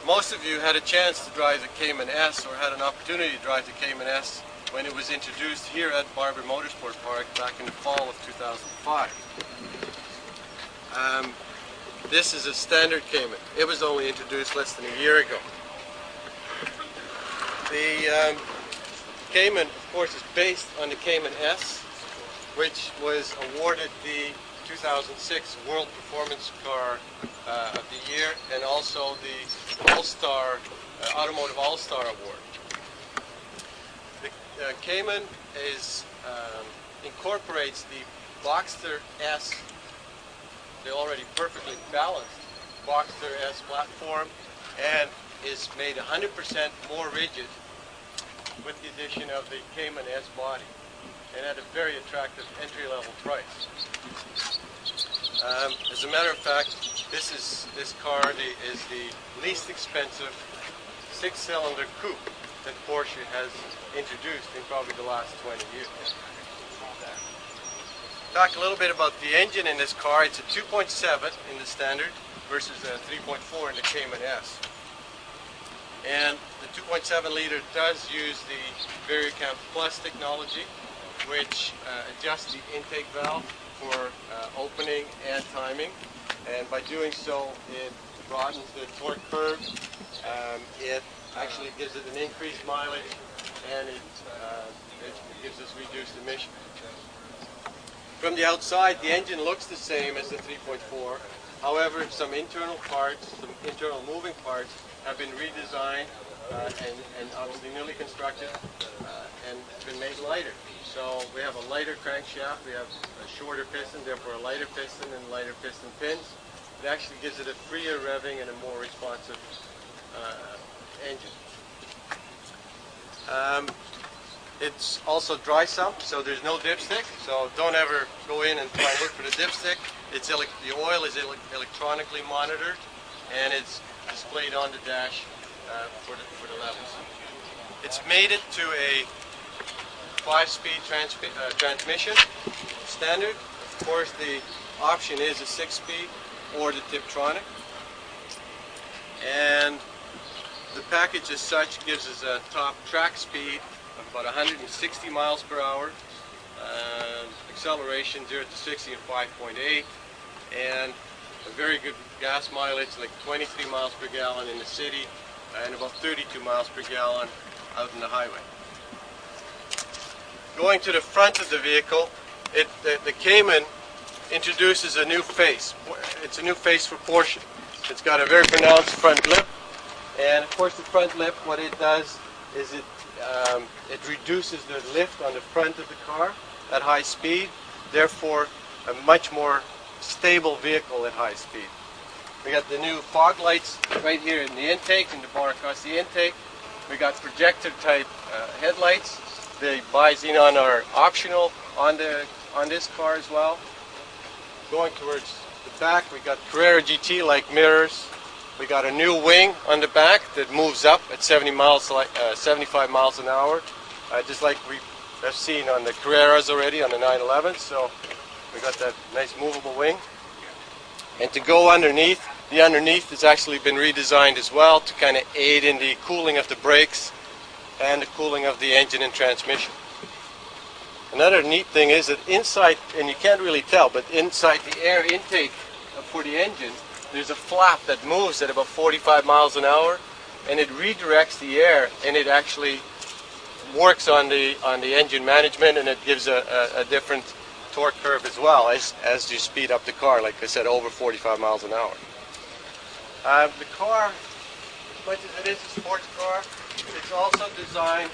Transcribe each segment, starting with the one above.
Most of you had a chance to drive the Cayman S or had an opportunity to drive the Cayman S when it was introduced here at Barber Motorsport Park back in the fall of 2005. This is a standard Cayman. It was only introduced less than a year ago. The Cayman, of course, is based on the Cayman S, which was awarded the 2006 World Performance Car of the Year and also the All-Star, Automotive All-Star Award. The Cayman incorporates the Boxster S, the already perfectly balanced Boxster S platform, and is made 100% more rigid with the addition of the Cayman S body, and at a very attractive entry-level price. As a matter of fact, this car is the least expensive six-cylinder coupe that Porsche has introduced in probably the last 20 years. Talk a little bit about the engine in this car. It's a 2.7 in the standard versus a 3.4 in the Cayman S. And the 2.7 liter does use the VariCam Plus technology, which adjusts the intake valve for opening and timing, and by doing so it broadens the torque curve. It actually gives it an increased mileage, and it gives us reduced emissions. From the outside, the engine looks the same as the 3.4. However, some internal parts, some internal moving parts have been redesigned and obviously newly constructed and been made lighter. So we have a lighter crankshaft, we have a shorter piston, therefore a lighter piston and lighter piston pins. It actually gives it a freer revving and a more responsive engine. It's also dry sump, so there's no dipstick, so don't ever go in and try and look for the dipstick. The oil is electronically monitored, and it's displayed on the dash for the levels. It's mated to a 5-speed transmission standard. Of course, the option is a 6-speed or the Tiptronic, and the package as such gives us a top track speed of about 160 miles per hour, acceleration 0 to 60 in 5.8, and a very good gas mileage, like 23 miles per gallon in the city and about 32 miles per gallon out in the highway. Going to the front of the vehicle, the Cayman introduces a new face. It's a new face for Porsche. It's got a very pronounced front lip, and of course the front lip, what it does is it reduces the lift on the front of the car at high speed, therefore a much more stable vehicle at high speed. We got the new fog lights right here in the intake, in the bar across the intake. We got projector type headlights. The bi-xenon are optional on this car as well. Going towards the back, we got Carrera GT like mirrors. We got a new wing on the back that moves up at 75 miles an hour, just like we have seen on the Carreras already, on the 911. So we got that nice movable wing. And to go underneath, the underneath has actually been redesigned as well to kind of aid in the cooling of the brakes and the cooling of the engine and transmission. Another neat thing is that inside, and you can't really tell, but inside the air intake for the engine, there's a flap that moves at about 45 miles an hour, and it redirects the air, and it actually works on the engine management, and it gives a different torque curve as well as you speed up the car, like I said, over 45 miles an hour. The car, as much as it is a sports car, it's also designed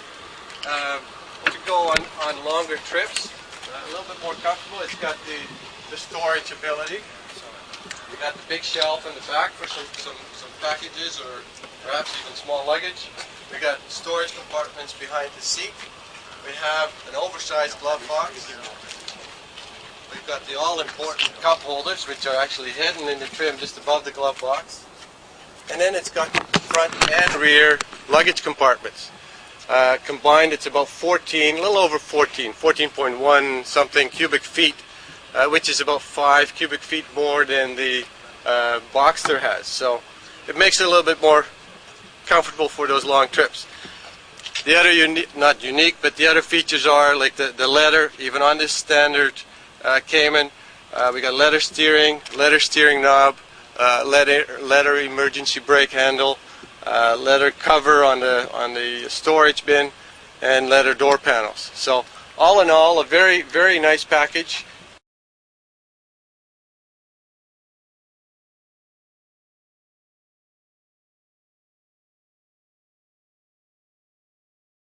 to go on longer trips, a little bit more comfortable. It's got the storage ability. We got the big shelf in the back for some packages or perhaps even small luggage. We got storage compartments behind the seat. We have an oversized glove box. We've got the all-important cup holders, which are actually hidden in the trim just above the glove box. And then it's got front and rear luggage compartments. Combined, it's about 14, a little over 14.1 something cubic feet, which is about 5 cubic feet more than the Boxster has. So it makes it a little bit more comfortable for those long trips. The other not unique, but the other features are like the leather. Even on this standard Cayman, we got leather steering knob, leather emergency brake handle, leather cover on the storage bin, and leather door panels. So all in all, a very nice package.